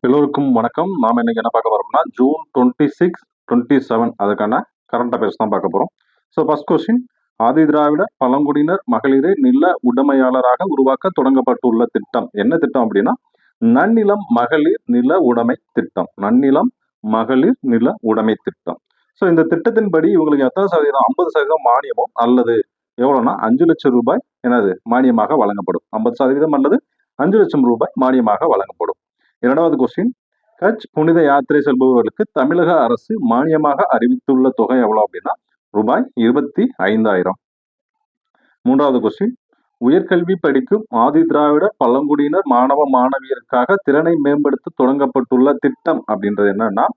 எல்லோருக்கும் வணக்கம். நாம இன்னைக்கு என்ன பார்க்க போறோம்னா ஜூன் 26, 27 அதுக்கான கரண்ட் அஃபேர்ஸ் தான் பார்க்க போறோம். So first question, Adi Dravidar பழங்குடியினர் மகளிரை நில உடைமையாளராக உருவாக்க தொடங்கப்பட்டுள்ள திட்டம் என்ன திட்டம் அப்படின்னா நன்னிலம் மகளிர் நில உடைமை திட்டம். நன்னிலம் மகளிர் நில உடைமை திட்டம். ஸோ இந்த திட்டத்தின்படி இவங்களுக்கு எத்தனை சதவீதம்? 50% மானியமோ அல்லது எவ்வளவுனா 5 லட்சம் ரூபாய் எனது மானியமாக வழங்கப்படும். 50% அல்லது 5 லட்சம் ரூபாய் மானியமாக வழங்கப்படும். இரண்டாவது கொஸ்டின், கட்ச் புனித யாத்திரை செல்பவர்களுக்கு தமிழக அரசு மானியமாக அறிவித்துள்ள தொகை எவ்வளவு அப்படின்னா ரூபாய் 25,000. மூன்றாவது கொஸ்டின், உயர்கல்வி படிக்கும் ஆதி திராவிடர் பழங்குடியினர் மாணவ மாணவியருக்காக திறனை மேம்படுத்த தொடங்கப்பட்டுள்ள திட்டம் அப்படின்றது என்னன்னா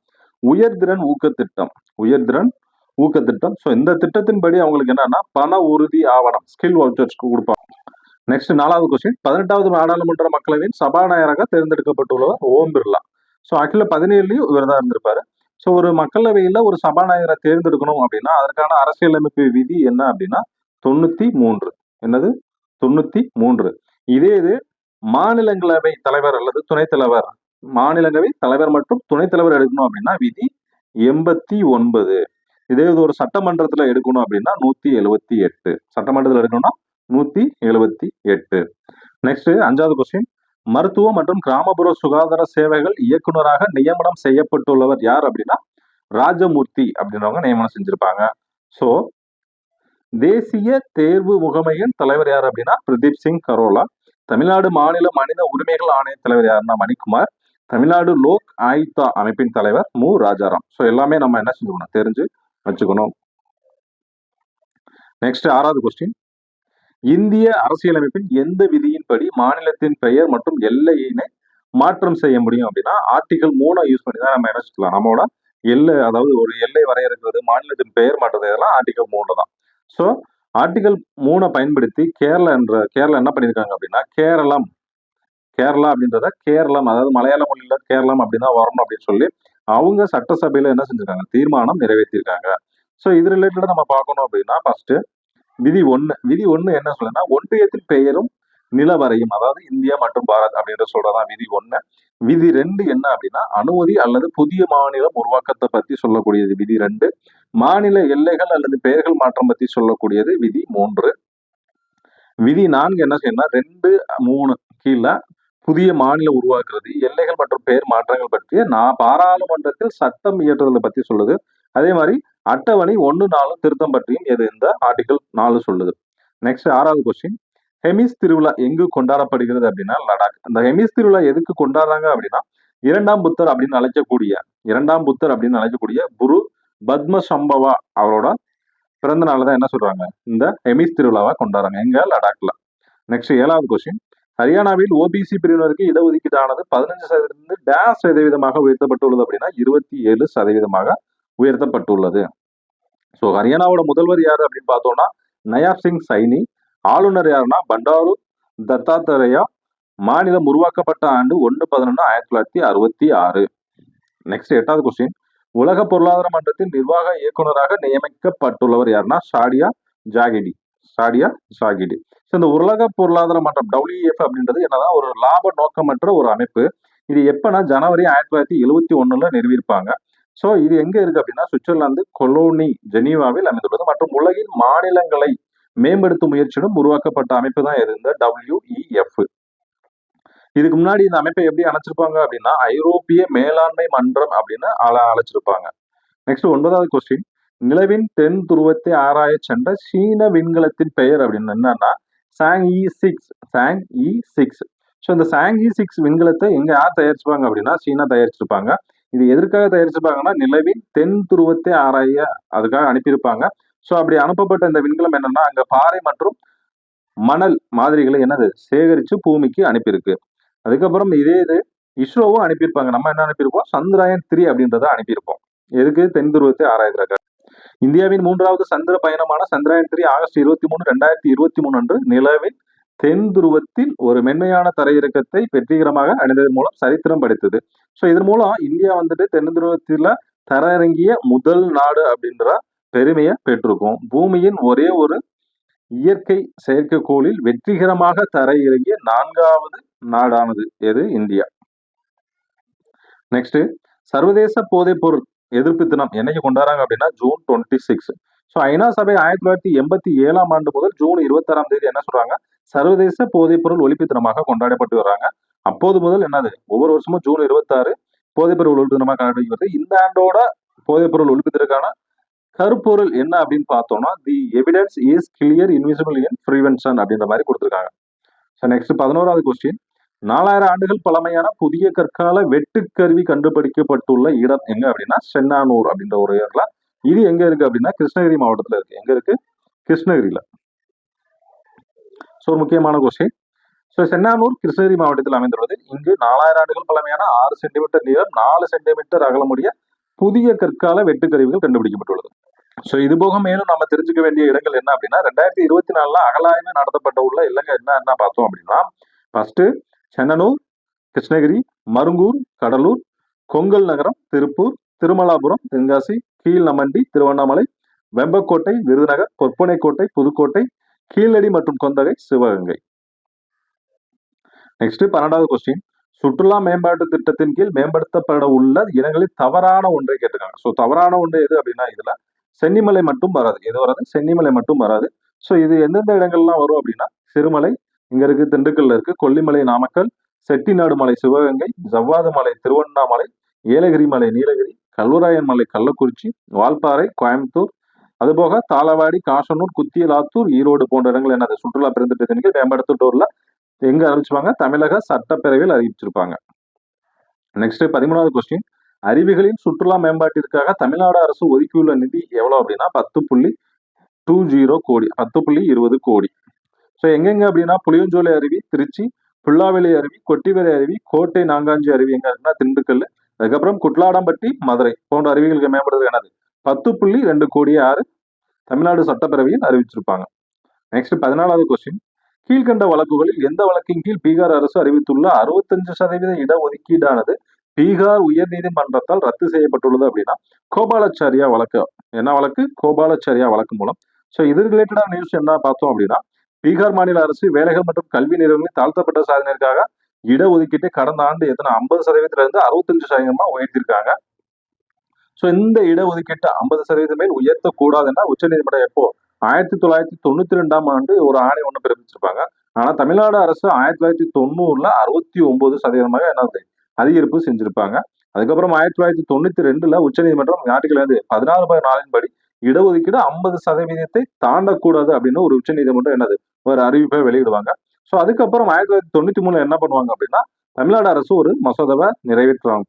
உயர்திறன் ஊக்கத்திட்டம். உயர்திறன் ஊக்கத்திட்டம். ஸோ இந்த திட்டத்தின்படி அவங்களுக்கு என்னன்னா பண உறுதி ஆவணம் ஸ்கில் வவுச்சர்ஸ் கொடுப்பாங்க. நெக்ஸ்ட் நாலாவது கொஸ்டின், 18வது நாடாளுமன்ற மக்களவையின் சபாநாயகராக தேர்ந்தெடுக்கப்பட்டுள்ளவர் ஓம் பிர்லா. ஸோ ஆக்சுவலா 17லயும் இவர் தான் இருந்திருப்பாரு. ஸோ ஒரு மக்களவையில ஒரு சபாநாயகரை தேர்ந்தெடுக்கணும் அப்படின்னா அதற்கான அரசியலமைப்பு விதி என்ன அப்படின்னா 93. என்னது? 93. இதே இது மாநிலங்களவை தலைவர் அல்லது துணைத் தலைவர், மாநிலங்களவை தலைவர் மற்றும் துணைத் தலைவர் எடுக்கணும் அப்படின்னா விதி 89. இதே இது ஒரு சட்டமன்றத்துல எடுக்கணும் அப்படின்னா 178. சட்டமன்றத்தில் எடுக்கணும்னா 178. நெக்ஸ்ட் அஞ்சாவது கொஸ்டின், மருத்துவ மற்றும் கிராமப்புற சுகாதார சேவைகள் இயக்குநராக நியமனம் செய்யப்பட்டுள்ளவர் யார் அப்படின்னா ராஜமூர்த்தி அப்படின்றவங்க நியமனம் செஞ்சிருப்பாங்க. ஸோ தேசிய தேர்வு முகமையின் தலைவர் யார் அப்படின்னா பிரதீப் சிங் கரோலா. தமிழ்நாடு மாநில மனித உரிமைகள் ஆணைய தலைவர் யாருன்னா மணிக்குமார். தமிழ்நாடு லோக் ஆயுக்தா அமைப்பின் தலைவர் மு ராஜாராம். ஸோ எல்லாமே நம்ம என்ன செஞ்சுக்கணும், தெரிஞ்சு வச்சுக்கணும். நெக்ஸ்ட் ஆறாவது கொஸ்டின், இந்திய அரசியலமைப்பின் எந்த விதியின்படி மாநிலத்தின் பெயர் மற்றும் எல்லையினை மாற்றம் செய்ய முடியும் அப்படின்னா ஆர்டிகல் 3 யூஸ் பண்ணி தான் நம்ம என்ன செய்யலாம். நம்மளோட எல்லை, அதாவது ஒரு எல்லை வரையறுக்கிறது, மாநிலத்தின் பெயர் மாற்றது, இதெல்லாம் ஆர்டிகல் 3 தான். ஸோ ஆர்டிகல் 3 பயன்படுத்தி கேரளா என்ன பண்ணியிருக்காங்க அப்படின்னா கேரளா அப்படின்றத கேரளம், அதாவது மலையாள மொழியில கேரளம் அப்படின்னா வரணும் அப்படின்னு சொல்லி அவங்க சட்டசபையில என்ன செஞ்சிருக்காங்க, தீர்மானம் நிறைவேற்றிருக்காங்க. ஸோ இது ரிலேட்டடா நம்ம பார்க்கணும் அப்படின்னா ஃபர்ஸ்ட் விதி 1 என்ன சொல்லுன்னா ஒன்றியத்தின் பெயரும் நிலவரையும், அதாவது இந்தியா மற்றும் பாரத் அப்படின்ற சொல்றதான் விதி 1. விதி 2 என்ன அப்படின்னா அனுமதி அல்லது புதிய மாநிலம் உருவாக்கத்தை பத்தி சொல்லக்கூடியது விதி 2. மாநில எல்லைகள் அல்லது பெயர்கள் மாற்றம் பத்தி சொல்லக்கூடியது விதி 3. விதி 4 என்ன செய்யணும்னா 2, 3 கீழே புதிய மாநிலம் உருவாக்குறது, எல்லைகள் மற்றும் பெயர் மாற்றங்கள் பற்றிய பாராளுமன்றத்தில் சட்டம் இயற்றுதலை பத்தி சொல்லுது. அதே மாதிரி அட்டவணை 1, 4 திருத்தம் பற்றியும் எது இந்த ஆர்டிகல் 4 சொல்லுது. நெக்ஸ்ட் ஆறாவது கொஸ்டின், ஹெமிஸ் திருவிழா எங்கு கொண்டாடப்படுகிறது அப்படின்னா லடாக். இந்த ஹெமிஸ் திருவிழா எதுக்கு கொண்டாடுறாங்க அப்படின்னா இரண்டாம் புத்தர் அப்படின்னு அழைக்கக்கூடிய குரு பத்ம சம்பவா அவரோட பிறந்த நாள் தான் என்ன சொல்றாங்க, இந்த ஹெமிஸ் திருவிழாவை கொண்டாடுறாங்க எங்க லடாக்ல. நெக்ஸ்ட் ஏழாவது கொஸ்டின், ஹரியானாவில் ஓபிசி பிரிவினருக்கு இடஒதுக்கீடானது 15% உயர்த்தப்பட்டுள்ளது அப்படின்னா 27% உயர்த்தப்பட்டுள்ளது. ஸோ ஹரியானாவோட முதல்வர் யாரு அப்படின்னு பார்த்தோம்னா நயாப் சிங் சைனி. ஆளுநர் யாருன்னா பண்டாரு தத்தாத்திரேயா. மாநிலம் உருவாக்கப்பட்ட ஆண்டு 1/11/1966. நெக்ஸ்ட் எட்டாவது கொஸ்டின், உலக பொருளாதார மன்றத்தின் நிர்வாக இயக்குநராக நியமிக்கப்பட்டுள்ளவர் யாருன்னா சாடியா ஜாகிடி. ஸோ இந்த உலக பொருளாதார மன்றம் WEF அப்படின்றது என்னதான் ஒரு லாப நோக்கமற்ற ஒரு அமைப்பு. இது எப்பன்னா ஜனவரி 1971 நிறுவியிருப்பாங்க. ஸோ இது எங்க இருக்கு அப்படின்னா சுவிட்சர்லாந்து கொலோனி ஜெனீவாவில் அமைந்துள்ளது மற்றும் உலகின் மாநிலங்களை மேம்படுத்தும் முயற்சியுடன் உருவாக்கப்பட்ட அமைப்பு தான் இது இந்த WEF. இதுக்கு முன்னாடி இந்த அமைப்பை எப்படி அழைச்சிருப்பாங்க அப்படின்னா ஐரோப்பிய மேலாண்மை மன்றம் அப்படின்னு அழைச்சிருப்பாங்க. நெக்ஸ்ட் 9வது கொஸ்டின், நிலவின் தென் துருவத்தை ஆராய சென்ற சீன விண்கலத்தின் பெயர் அப்படின்னு என்னன்னா சாங்இ 6. ஸோ இந்த சாங்இ 6 விண்கலத்தை எங்க யார் தயாரிச்சிருப்பாங்க அப்படின்னா சீனா தயாரிச்சிருப்பாங்க. இது எதற்காக தயாரிச்சிருப்பாங்கன்னா நிலவின் தென் துருவத்தை ஆராய அதுக்காக அனுப்பியிருப்பாங்க. ஸோ அப்படி அனுப்பப்பட்ட இந்த விண்கலம் என்னன்னா அங்க பாறை மற்றும் மணல் மாதிரிகளை என்னது சேகரிச்சு பூமிக்கு அனுப்பியிருக்கு. அதுக்கப்புறம் இதே இது இஸ்ரோவும் அனுப்பியிருப்பாங்க. நம்ம என்ன அனுப்பியிருப்போம், சந்திராயன் 3 அப்படின்றத அனுப்பியிருப்போம். எதுக்கு? தென் துருவத்தை ஆராய்வதற்காக. இந்தியாவின் 3வது சந்திர பயணமான சந்திராயன் 3 ஆகஸ்ட் 23, 2023 அன்று நிலவின் தென் துருவத்தில் ஒரு மென்மையான தரையிறக்கத்தை வெற்றிகரமாக அடைந்ததன் மூலம் சரித்திரம் படைத்தது. ஸோ இதன் மூலம் இந்தியா வந்துட்டு தென் துருவத்தில தரையிறங்கிய முதல் நாடு அப்படின்ற பெருமையை பெற்றிருக்கும். பூமியின் ஒரே ஒரு இயற்கை செயற்கைக்கோளில் வெற்றிகரமாக தரையிறங்கிய 4வது நாடானது எது? இந்தியா. நெக்ஸ்ட் சர்வதேச போதைப் பொருள் எதிர்ப்பு தினம் என்னைக்கு கொண்டாடுறாங்க அப்படின்னா ஜூன் 26. ஸோ ஐநா சபை 1987 ஆண்டு முதல் ஜூன் 26 என்ன சொல்றாங்க, சர்வதேச போதைப் பொருள் ஒழிப்பு தினமாக கொண்டாடப்பட்டு வர்றாங்க. அப்போது முதல் என்னது ஒவ்வொரு வருஷமும் ஜூன் 26 போதைப் பொருள் ஒழிப்பு தினமாக கொண்டாடி வருது. இந்த ஆண்டோட போதைப் பொருள் ஒழிப்பதற்கான கருப்பொருள் என்ன அப்படின்னு பார்த்தோம்னா, the evidence is clear invisible in prevention அப்படின்ற மாதிரி கொடுத்துருக்காங்க. ஸோ நெக்ஸ்ட் 11வது கொஸ்டின், 4000 ஆண்டுகள் பழமையான புதிய கற்கால வெட்டுக்கருவி கண்டுபிடிக்கப்பட்டுள்ள இடம் எங்க அப்படின்னா சென்னானூர் அப்படின்ற ஒரு இடத்துல. இது எங்க இருக்கு அப்படின்னா கிருஷ்ணகிரி மாவட்டத்துல இருக்கு. எங்க இருக்கு? கிருஷ்ணகிரியில. ஸோ ஒரு முக்கியமான கொஸ்டின். ஸோ சென்னானூர் கிருஷ்ணகிரி மாவட்டத்தில் அமைந்துள்ளது. இங்கு 4000 ஆண்டுகள் பழமையான 6 சென்டிமீட்டர் நீளம் 4 சென்டிமீட்டர் அகலமுடைய புதிய கற்கால வெட்டுக்கருவிகள் கண்டுபிடிக்கப்பட்டுள்ளது. ஸோ இது போக மேலும் நம்ம தெரிஞ்சுக்க வேண்டிய இடங்கள் என்ன அப்படின்னா 2024 அகழாய்வு நடத்தப்பட்ட உள்ள இல்லங்க என்ன பார்த்தோம் அப்படின்னா, ஃபர்ஸ்ட் சென்னனூர், கிருஷ்ணகிரி, மருங்கூர், கடலூர், கொங்கல் நகரம், திருப்பூர், திருமலாபுரம், தென்காசி, கீழ்நமண்டி, திருவண்ணாமலை, வெம்பக்கோட்டை, விருதுநகர், பொற்பனைக்கோட்டை, புதுக்கோட்டை, கீழடி மற்றும் கொந்தகை, சிவகங்கை. நெக்ஸ்ட் 12வது கொஸ்டின், சுற்றுலா மேம்பாட்டு திட்டத்தின் கீழ் மேம்படுத்தப்பட உள்ள இனங்களில் தவறான ஒன்றை கேட்டிருக்காங்க. ஸோ தவறான ஒன்று எது அப்படின்னா இதுல சென்னிமலை மட்டும் வராது. எது வராது? சென்னிமலை மட்டும் வராது. ஸோ இது எந்தெந்த இடங்கள்லாம் வரும் அப்படின்னா சிறுமலை இங்க இருக்கு, திண்டுக்கல்ல இருக்கு, கொல்லிமலை நாமக்கல், செட்டிநாடு மலை சிவகங்கை, ஜவ்வாது மலை திருவண்ணாமலை, ஏலகிரி மலை நீலகிரி, கல்வராயன் மலை கள்ளக்குறிச்சி, வால்பாறை கோயம்புத்தூர், அதுபோக தாளவாடி, காசனூர், குத்தியலாத்தூர், ஈரோடு போன்ற இடங்கள் என்னது சுற்றுலா பெருந்திட்டத்தின் கீழ் மேம்படுத்தப்பட்டுள்ள எங்க அறிவிச்சிருப்பாங்க? தமிழக சட்டப்பேரவையில் அறிவிச்சிருப்பாங்க. நெக்ஸ்ட் 13வது கொஸ்டின், அருவிகளின் சுற்றுலா மேம்பாட்டிற்காக தமிழ்நாடு அரசு ஒதுக்கியுள்ள நிதி எவ்வளவு அப்படின்னா 10.20 கோடி, 10.20 கோடி. ஸோ எங்கெங்க அப்படின்னா புளியஞ்சோலை அருவி திருச்சி, புல்லாவெளி அருவி, கொட்டிவேரி அருவி, கோட்டை நாங்காஞ்சி அருவி எங்க இருக்குன்னா திண்டுக்கல், அதுக்கப்புறம் குட்லாடம்பட்டி மதுரை போன்ற அருவிகளுக்கு மேம்படுறது என்னது 10.2 கோடி தமிழ்நாடு சட்டப்பேரவையில் அறிவிச்சிருப்பாங்க. நெக்ஸ்ட் 14வது கொஸ்டின், கீழ்கண்ட வழக்குகளில் எந்த வழக்கின் கீழ் பீகார் அரசு அறிவித்துள்ள 65% இடஒதுக்கீடானது பீகார் உயர் நீதிமன்றத்தால் ரத்து செய்யப்பட்டுள்ளது அப்படின்னா கோபாலாச்சாரியா வழக்கு. என்ன வழக்கு? கோபாலாச்சாரியா வழக்கு மூலம். ஸோ இது ரிலேட்டடான நியூஸ் என்ன பார்த்தோம் அப்படின்னா பீகார் மாநில அரசு வேலைகள் மற்றும் கல்வி நிறுவனங்களில் தாழ்த்தப்பட்ட சாதனைக்காக இடஒதுக்கீட்டை கடந்த ஆண்டு எத்தனை 50% 65% உயர்த்திருக்காங்க. ஸோ இந்த இடஒதுக்கீட்டை 50% மேல் உயர்த்தக்கூடாதுன்னா உச்சநீதிமன்றம் எப்போ 1992 ஆண்டு ஒரு ஆணை ஒன்று பிறப்பிச்சிருப்பாங்க. ஆனா தமிழ்நாடு அரசு 1990 69% என்னது அதிகரிப்பு செஞ்சிருப்பாங்க. அதுக்கப்புறம் 1992 உச்சநீதிமன்றம் ஆர்டிகல் 16/4 படி இடஒதுக்கீடு 50% தாண்டக்கூடாது அப்படின்னு ஒரு உச்சநீதிமன்றம் என்னது ஒரு அறிவிப்பை வெளியிடுவாங்க. ஸோ அதுக்கப்புறம் 1993 என்ன பண்ணுவாங்க அப்படின்னா தமிழ்நாடு அரசு ஒரு மசோதாவை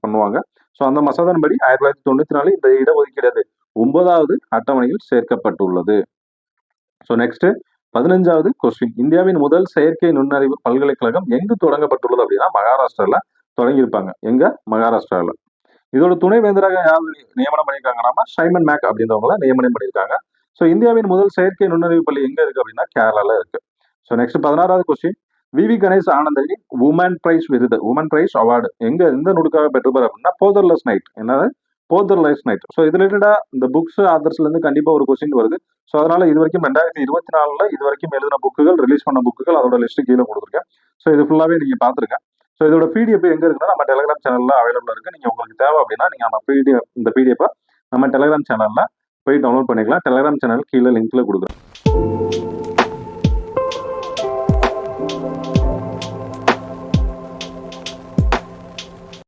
பண்ணுவாங்க. ஸோ அந்த மசோதான்படி 1994 இந்த இடஒதுக்கீடு 9வது அட்டவணையில் சேர்க்கப்பட்டுள்ளது. ஸோ நெக்ஸ்ட் 15வது கொஸ்டின், இந்தியாவின் முதல் செயற்கை நுண்ணறிவு பல்கலைக்கழகம் எங்கு தொடங்கப்பட்டுள்ளது அப்படின்னா மகாராஷ்டிரால தொடங்கியிருப்பாங்க. எங்க? மகாராஷ்டிரால. இதோட துணைவேந்தராக யார் நியமனம் பண்ணியிருக்காங்கன்னா சைமன் மேக் அப்படின்றவங்கள நியமனம் பண்ணியிருக்காங்க. ஸோ இந்தியாவின் முதல் செயற்கை நுண்ணறிவு பள்ளி எங்க இருக்கு அப்படின்னா கேரளால இருக்கு. ஸோ நெக்ஸ்ட் 16வது கொஸ்டின், வி கணேஷ் ஆனந்தரி உமன் பிரைஸ் விருது, உமன் பிரைஸ் அவார்டு எங்க எந்த நூலுக்காக பெற்றுப்பார் அப்படின்னா போதர்லெஸ் நைட். என்னது? போதர்லெஸ் நைட். ஸோ இது ரிலேட்டடா இந்த புக்ஸ் ஆதர்ஸ்ல இருந்து கண்டிப்பா ஒரு கொஸ்டின் வருது. ஸோ அதனால இது வரைக்கும் 2024 இது வரைக்கும் எழுதின புக்குகள், ரிலீஸ் பண்ண புக்குகள் அதோட லிஸ்ட் கீழே கொடுத்துருக்கேன். ஸோ இது ஃபுல்லாவே நீங்க பாத்துருங்க. ஸோ இதோட பிடிஎஃப் எங்க இருக்குன்னா நம்ம டெலிகிராம் சேனல்ல அவைலபிளா இருக்கு. நீங்க உங்களுக்கு தேவை அப்படின்னா நீங்க இந்த பிடிஎஃப் நம்ம டெலிகிராம் சேனல்ல போய் டவுன்லோட் பண்ணிக்கலாம். டெலிகிராம் சேனல் கீழே லிங்க்ல கொடுக்குறேன்.